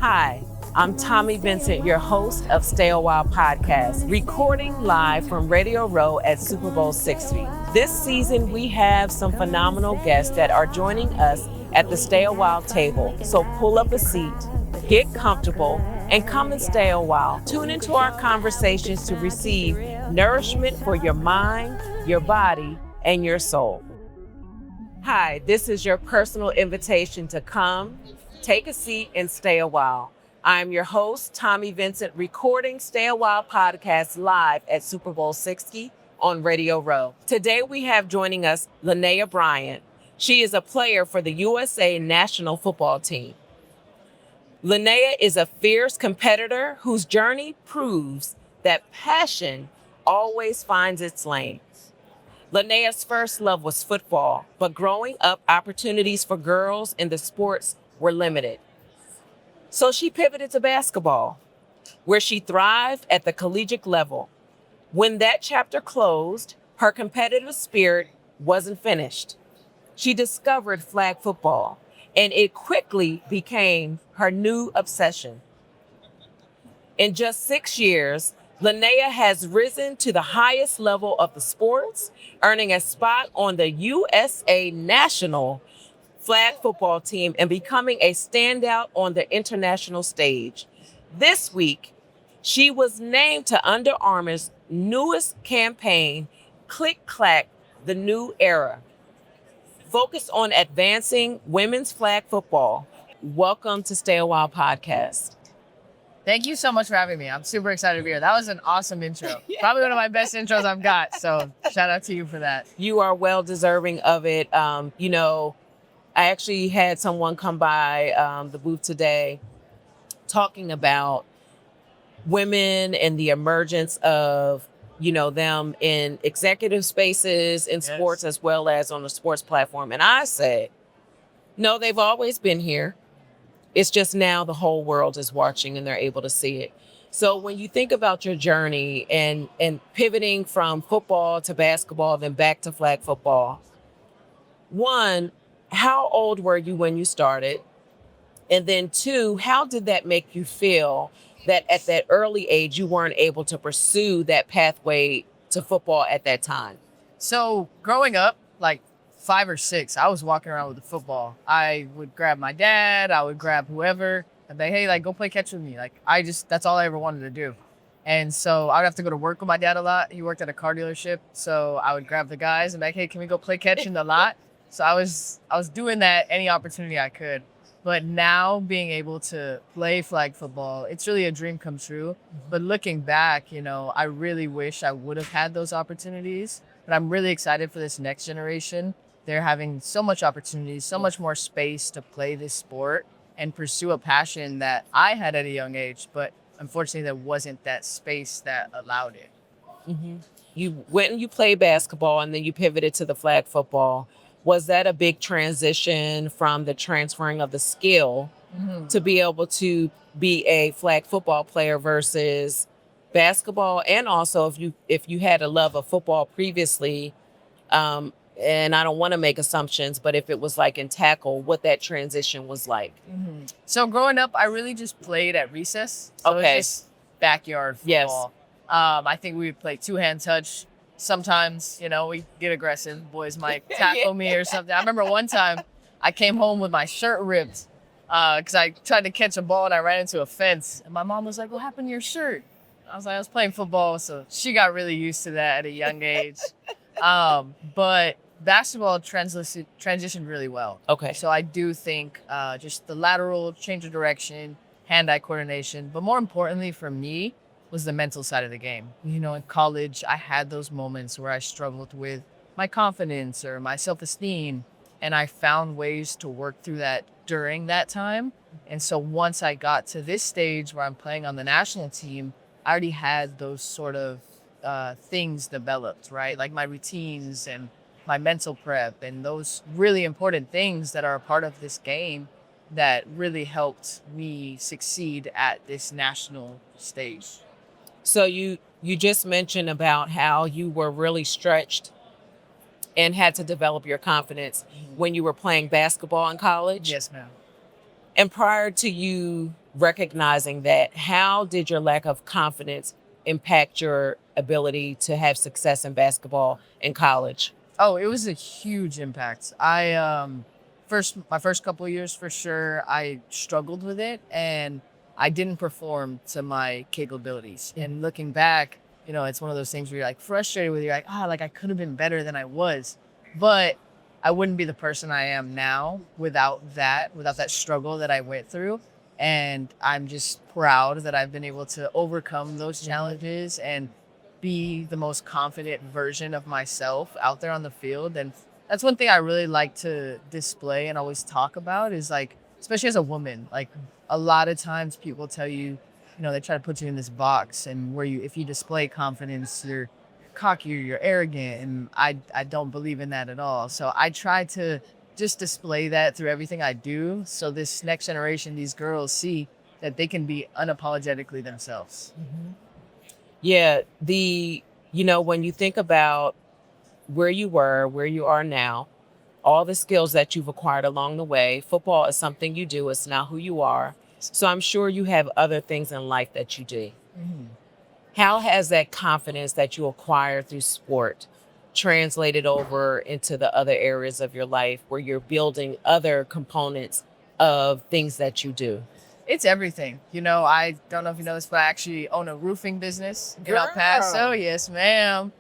Hi, I'm Tommy Vincent, your host of Stay a While podcast, recording live from Radio Row at Super Bowl 60. This season, we have some phenomenal guests that are joining us at the Stay a While table. So pull up a seat, get comfortable, and come and stay a while. Tune into our conversations to receive nourishment for your mind, your body, and your soul. Hi, this is your personal invitation to come, take a seat, and stay a while. I'm your host, Tommy Vincent, recording Stay a While podcast live at Super Bowl 60 on Radio Row. Today we have joining us Laneah Bryan. She is a player for the USA national football team. Laneah is a fierce competitor whose journey proves that passion always finds its lane. Laneah's first love was football, but growing up, opportunities for girls in the sports were limited. So she pivoted to basketball, where she thrived at the collegiate level. When that chapter closed, her competitive spirit wasn't finished. She discovered flag football, and it quickly became her new obsession. In just 6 years, Laneah has risen to the highest level of the sports, earning a spot on the USA national flag football team and becoming a standout on the international stage. This week, she was named to Under Armour's newest campaign, Click Clack, the New Era, focused on advancing women's flag football. Welcome to Stay a While podcast. Thank you so much for having me. I'm super excited to be here. That was an awesome intro. Probably one of my best intros I've got. So shout out to you for that. You are well deserving of it. I actually had someone come by the booth today talking about women and the emergence of, them in executive spaces in sports as well as on the sports platform. And I said, no, they've always been here. It's just now the whole world is watching and they're able to see it. So when you think about your journey and pivoting from football to basketball, then back to flag football, one, how old were you when you started? And then two, how did that make you feel that at that early age, you weren't able to pursue that pathway to football at that time? So growing up, like 5 or 6, I was walking around with the football. I would grab my dad, I would grab whoever, and be like, hey, go play catch with me. That's all I ever wanted to do. And so I would have to go to work with my dad a lot. He worked at a car dealership. So I would grab the guys and be like, hey, can we go play catch in the lot? So I was doing that any opportunity I could. But now being able to play flag football, it's really a dream come true. But looking back, I really wish I would have had those opportunities. But I'm really excited for this next generation. They're having so much opportunities, so much more space to play this sport and pursue a passion that I had at a young age. But unfortunately, there wasn't that space that allowed it. Mm-hmm. You went and you played basketball and then you pivoted to the flag football. Was that a big transition from the transferring of the skill to be able to be a flag football player versus basketball? And also if you had a love of football previously, and I don't want to make assumptions, but if it was like in tackle, what that transition was like. Mm-hmm. So growing up, I really just played at recess. So okay. It's just backyard football. Yes. I think we would play 2-hand touch. Sometimes, we get aggressive. Boys might tackle me or something. I remember one time I came home with my shirt ripped because I tried to catch a ball and I ran into a fence. And my mom was like, what happened to your shirt? I was like, I was playing football. So she got really used to that at a young age. But basketball transitioned really well. Okay. So I do think just the lateral change of direction, hand-eye coordination, but more importantly for me was the mental side of the game. In college, I had those moments where I struggled with my confidence or my self-esteem, and I found ways to work through that during that time. And so once I got to this stage where I'm playing on the national team, I already had those sort of things developed, right? Like my routines and my mental prep and those really important things that are a part of this game that really helped me succeed at this national stage. So you just mentioned about how you were really stretched and had to develop your confidence when you were playing basketball in college. Yes, ma'am. And prior to you recognizing that, how did your lack of confidence impact your ability to have success in basketball in college? Oh, it was a huge impact. My first couple of years for sure, I struggled with it and I didn't perform to my capabilities. And looking back, it's one of those things where you're like frustrated with, you're like, like I could have been better than I was. But I wouldn't be the person I am now without that struggle that I went through. And I'm just proud that I've been able to overcome those challenges and be the most confident version of myself out there on the field. And that's one thing I really like to display and always talk about is like, especially as a woman, like a lot of times people tell you, they try to put you in this box and where if you display confidence, you're cocky or you're arrogant. And I don't believe in that at all. So I try to just display that through everything I do. So this next generation, these girls see that they can be unapologetically themselves. Yeah, when you think about where you were, where you are now, all the skills that you've acquired along the way, football is something you do, it's not who you are. So I'm sure you have other things in life that you do. How has that confidence that you acquire through sport translated over into the other areas of your life where you're building other components of things that you do? It's everything. I don't know if you know this, but I actually own a roofing business in El Paso. Yes, ma'am.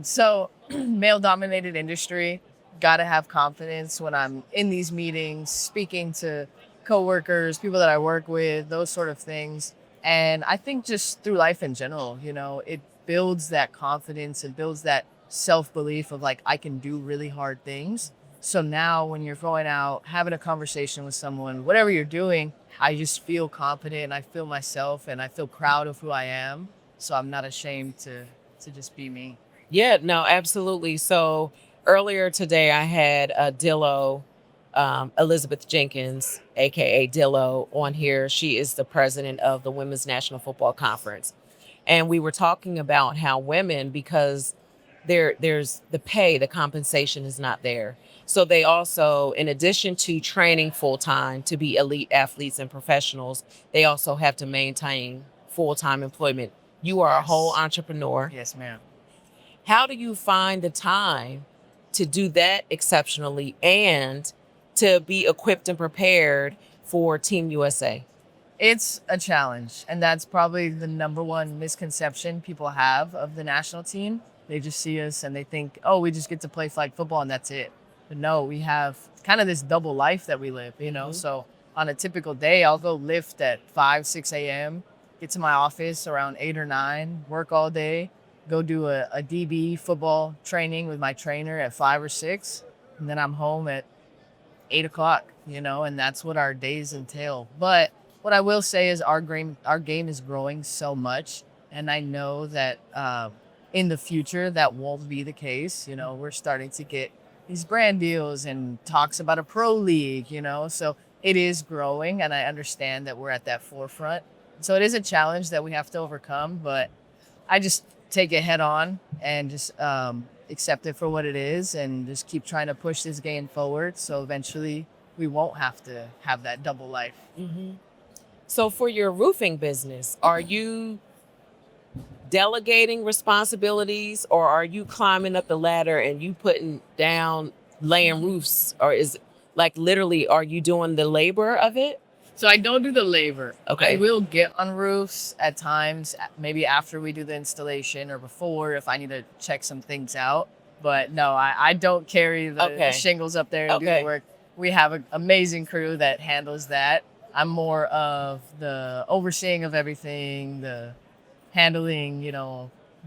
So male-dominated industry. Got to have confidence when I'm in these meetings, speaking to coworkers, people that I work with, those sort of things. And I think just through life in general, it builds that confidence. It builds that self-belief of like, I can do really hard things. So now when you're going out, having a conversation with someone, whatever you're doing, I just feel confident and I feel myself and I feel proud of who I am. So I'm not ashamed to just be me. Yeah, no, absolutely. So earlier today, I had Dillo, Elizabeth Jenkins, aka Dillo, on here. She is the president of the Women's National Football Conference. And we were talking about how women, because there's the pay, the compensation is not there. So they also, in addition to training full time to be elite athletes and professionals, they also have to maintain full-time employment. You are a whole entrepreneur. Yes, ma'am. How do you find the time to do that exceptionally and to be equipped and prepared for Team USA? It's a challenge. And that's probably the number one misconception people have of the national team. They just see us and they think, oh, we just get to play flag football and that's it. But no, we have kind of this double life that we live, So on a typical day, I'll go lift at 5, 6 a.m., get to my office around 8 or 9, work all day, go do a DB football training with my trainer at 5 or 6, and then I'm home at 8 o'clock, and that's what our days entail. But what I will say is our game is growing so much, and I know that in the future that won't be the case. We're starting to get these brand deals and talks about a pro league, so it is growing, and I understand that we're at that forefront. So it is a challenge that we have to overcome, but I just take it head on and just accept it for what it is and just keep trying to push this game forward. So eventually we won't have to have that double life. So for your roofing business, are you delegating responsibilities or are you climbing up the ladder and you putting down, laying roofs? Or is like literally, are you doing the labor of it? So I don't do the labor. Okay. I will get on roofs at times, maybe after we do the installation or before if I need to check some things out. But no, I don't carry the shingles up there and do the work. We have an amazing crew that handles that. I'm more of the overseeing of everything, the handling,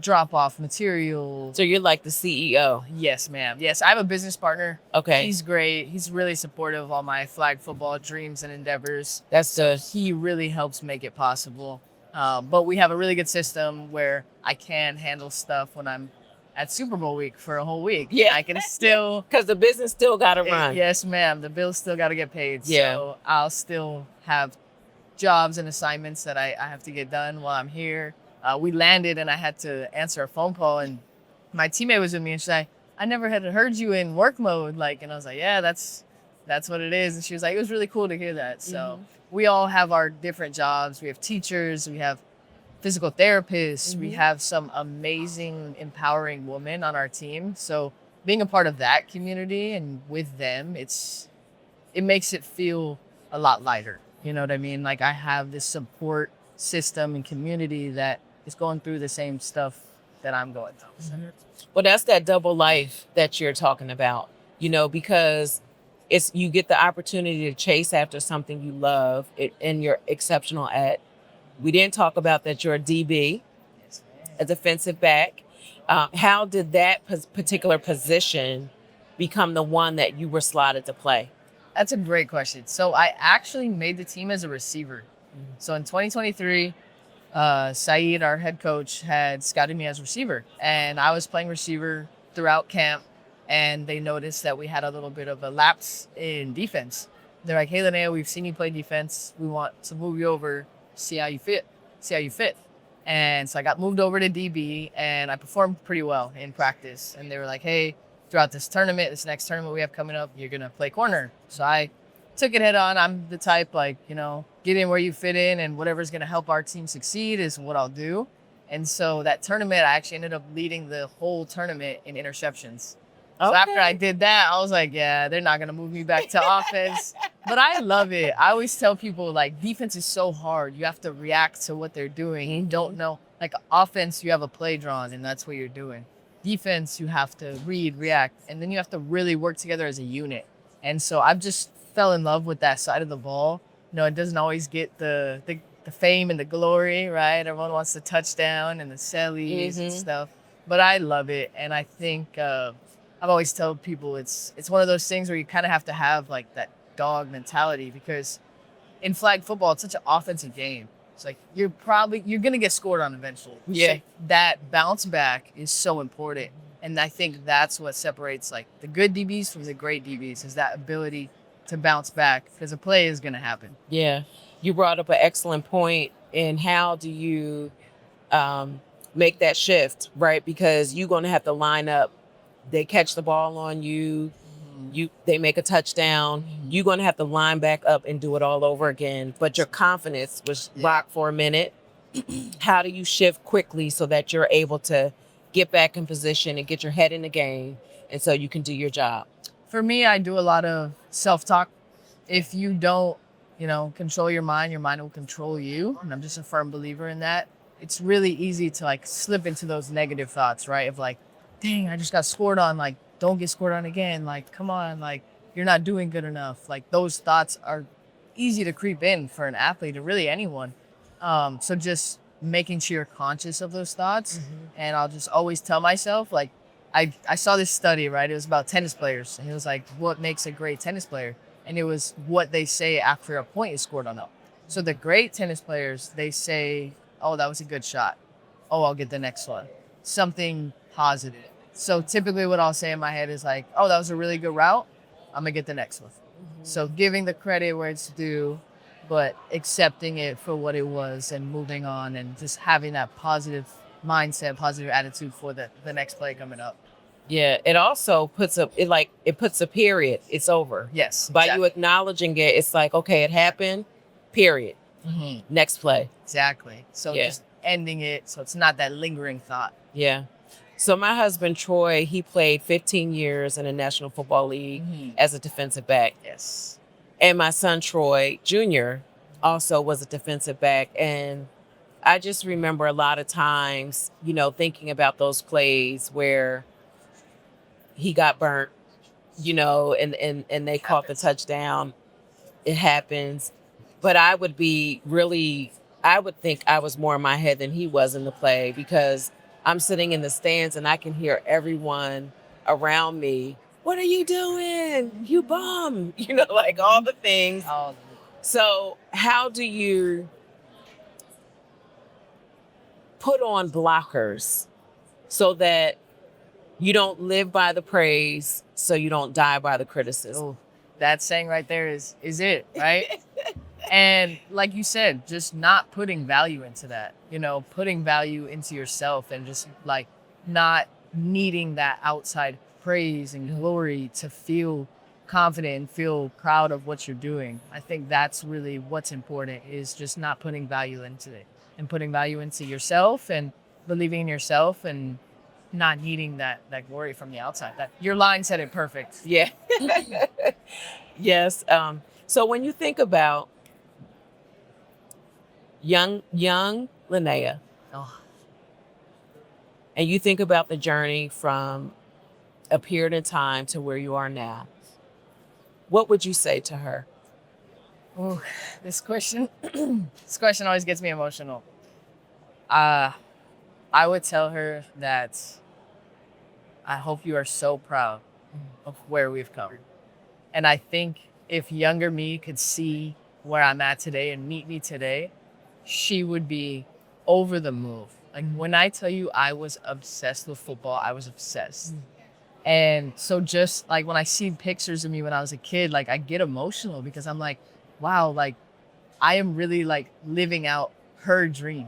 drop off materials. So you're like the CEO. Yes, ma'am. Yes, I have a business partner. Okay. He's great. He's really supportive of all my flag football dreams and endeavors. That's good. He really helps make it possible. But we have a really good system where I can handle stuff when I'm at Super Bowl week for a whole week. Yeah. I can still... Because the business still got to run. Yes, ma'am. The bills still got to get paid. Yeah. So I'll still have jobs and assignments that I have to get done while I'm here. We landed and I had to answer a phone call and my teammate was with me and she's like, I never had heard you in work mode. And I was like, yeah, that's That's what it is. And she was like, it was really cool to hear that. So we all have our different jobs. We have teachers, we have physical therapists, we have some amazing, empowering women on our team. So being a part of that community and with them, it makes it feel a lot lighter. You know what I mean? Like I have this support system and community that is going through the same stuff that I'm going through. Well, that's that double life that you're talking about, because you get the opportunity to chase after something you love and you're exceptional at. We didn't talk about that you're a DB, a defensive back. How did that particular position become the one that you were slotted to play? That's a great question. So I actually made the team as a receiver. So in 2023, Saeed, our head coach, had scouted me as receiver. And I was playing receiver throughout camp. And they noticed that we had a little bit of a lapse in defense. They're like, hey, Laneah, we've seen you play defense. We want to move you over, see how you fit. And so I got moved over to DB, and I performed pretty well in practice. And they were like, hey, throughout this next tournament we have coming up, you're going to play corner. So I took it head on. I'm the type, get in where you fit in, and whatever's going to help our team succeed is what I'll do. And so that tournament, I actually ended up leading the whole tournament in interceptions. So after I did that, I was like, yeah, they're not going to move me back to offense. But I love it. I always tell people, defense is so hard. You have to react to what they're doing. You don't know. Offense, you have a play drawn, and that's what you're doing. Defense, you have to read, react, and then you have to really work together as a unit. And so I've just fell in love with that side of the ball. It doesn't always get the fame and the glory, right? Everyone wants the touchdown and the sellies and stuff. But I love it, and I think I've always told people it's one of those things where you kind of have to have that dog mentality, because in flag football, it's such an offensive game. It's you're going to get scored on eventually. Yeah. So that bounce back is so important. And I think that's what separates the good DBs from the great DBs, is that ability to bounce back, because a play is going to happen. Yeah. You brought up an excellent point in how do you make that shift, right? Because you're going to have to line up. They catch the ball on you. They make a touchdown. You're going to have to line back up and do it all over again. But your confidence was rocked for a minute. How do you shift quickly so that you're able to get back in position and get your head in the game, and so you can do your job? For me, I do a lot of self-talk. If you don't, control your mind will control you. And I'm just a firm believer in that. It's really easy to slip into those negative thoughts, right? Of dang, I just got scored on. Don't get scored on again. Come on. You're not doing good enough. Those thoughts are easy to creep in for an athlete or really anyone. So just making sure you're conscious of those thoughts. And I'll just always tell myself, I saw this study, right? It was about tennis players. And it was what makes a great tennis player? And it was what they say after a point is scored on them. So the great tennis players, they say, oh, that was a good shot. Oh, I'll get the next one. Something positive. So typically what I'll say in my head is oh, that was a really good route. I'm going to get the next one. So giving the credit where it's due, but accepting it for what it was and moving on, and just having that positive mindset, positive attitude for the next play coming up. Yeah, it also puts a period. It's over. Yes. By you acknowledging it, it's okay, it happened, period. Next play. Exactly. So just ending it so it's not that lingering thought. Yeah. So my husband, Troy, he played 15 years in the National Football League as a defensive back. Yes. And my son, Troy Jr., also was a defensive back. And I just remember a lot of times, thinking about those plays where he got burnt, and they caught the touchdown. It happens. But I would think I was more in my head than he was in the play, because I'm sitting in the stands and I can hear everyone around me, what are you doing? You bum, all the things. So how do you put on blockers so that you don't live by the praise, so you don't die by the criticism? Oh, that saying right there is it, right? And like you said, just not putting value into that, putting value into yourself, and just not needing that outside praise and glory to feel confident and feel proud of what you're doing. I think that's really what's important, is just not putting value into it and putting value into yourself and believing in yourself and not needing that glory from the outside. That your line said it perfect. Yeah. Yes. So when you think about young Laneah, Oh, and you think about the journey from a period in time to where you are now, what would you say to her? ooh, this question, this question always gets me emotional. I would tell her that I hope you are so proud of where we've come. And I think if younger me could see where I'm at today and meet me today, she would be over the move. Like when I tell you I was obsessed with football, I was obsessed. And so just like when I see pictures of me when I was a kid, like I get emotional because I'm like, wow, like I am really like living out her dream.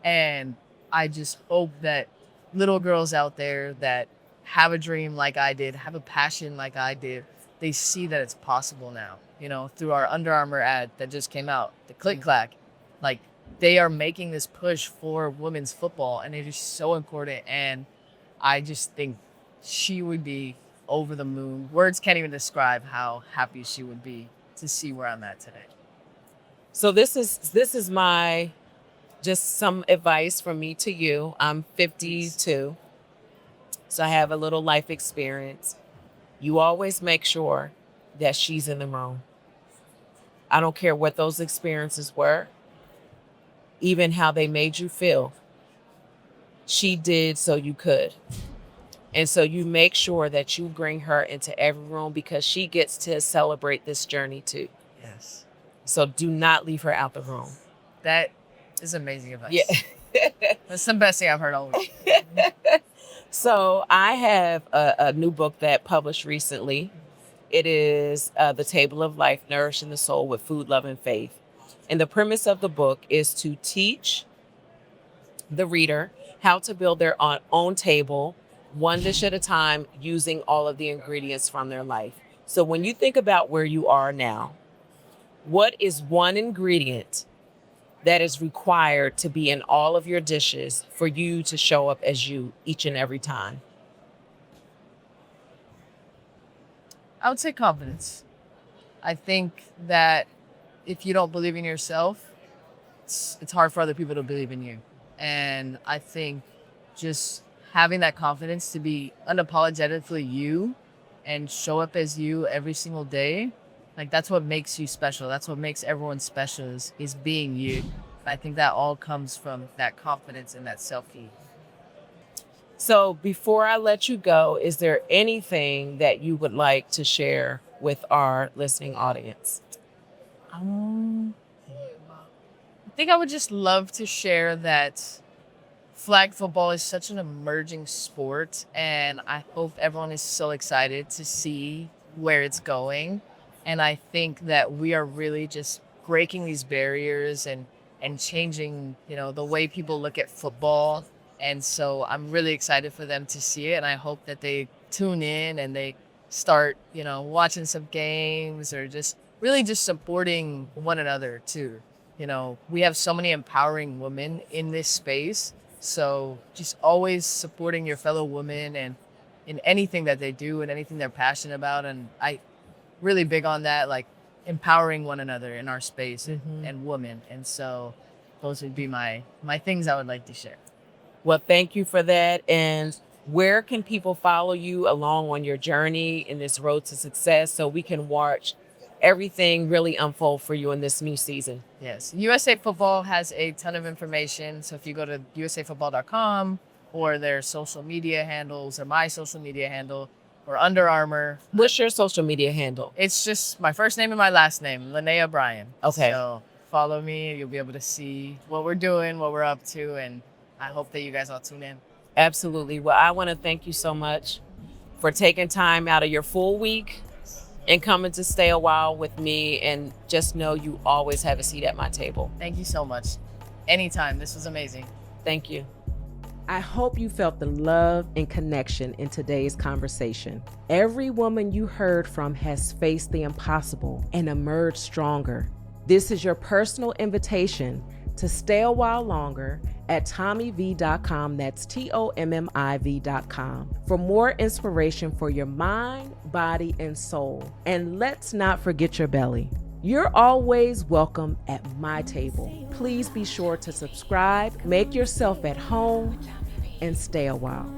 And I just hope that little girls out there that have a dream like I did, have a passion like I did, they see that it's possible now, through our Under Armour ad that just came out, the Click Clack. Like they are making this push for women's football and it is so important. And I just think she would be over the moon. Words can't even describe how happy she would be to see where I'm at today. So this is my just some advice from me to you. I'm 52, so I have a little life experience. You always make sure that she's in the room. I don't care what those experiences were, even how they made you feel. She did so you could. And so you make sure that you bring her into every room because she gets to celebrate this journey too. Yes. So do not leave her out the room. That is amazing advice. Yeah. That's the best thing I've heard all week. So I have a new book that published recently. It is The Table of Life, Nourishing the Soul with Food, Love, and Faith. And the premise of the book is to teach the reader how to build their own table, one dish at a time, using all of the ingredients from their life. So when you think about where you are now, what is one ingredient that is required to be in all of your dishes for you to show up as you each and every time? I would say confidence. I think that if you don't believe in yourself, it's hard for other people to believe in you. And I think just having that confidence to be unapologetically you and show up as you every single day, like that's what makes you special. That's what makes everyone special is being you. I think that all comes from that confidence and that self-heat. So before I let you go, is there anything that you would like to share with our listening audience? I think I would just love to share that flag football is such an emerging sport, and I hope everyone is so excited to see where it's going. And I think that we are really just breaking these barriers and changing, the way people look at football. And so I'm really excited for them to see it. And I hope that they tune in and they start, watching some games or just really just supporting one another too. We have so many empowering women in this space. So just always supporting your fellow women and in anything that they do and anything they're passionate about. And I really big on that, like empowering one another in our space and women. And so those would be my things I would like to share. Well, thank you for that. And where can people follow you along on your journey in this road to success so we can watch everything really unfold for you in this new season? Yes. USA Football has a ton of information. So if you go to usafootball.com or their social media handles or my social media handle or Under Armour. What's your social media handle? It's just my first name and my last name, Laneah Bryan. Okay. So follow me. You'll be able to see what we're doing, what we're up to, and I hope that you guys all tune in. Absolutely. Well, I want to thank you so much for taking time out of your full week and coming to stay a while with me, and just know you always have a seat at my table. Thank you so much. Anytime. This was amazing. Thank you. I hope you felt the love and connection in today's conversation. Every woman you heard from has faced the impossible and emerged stronger. This is your personal invitation to stay a while longer at TommyV.com. That's TOMMIV.com for more inspiration for your mind, body, and soul. And let's not forget your belly. You're always welcome at my table. Please be sure to subscribe, make yourself at home, and stay a while.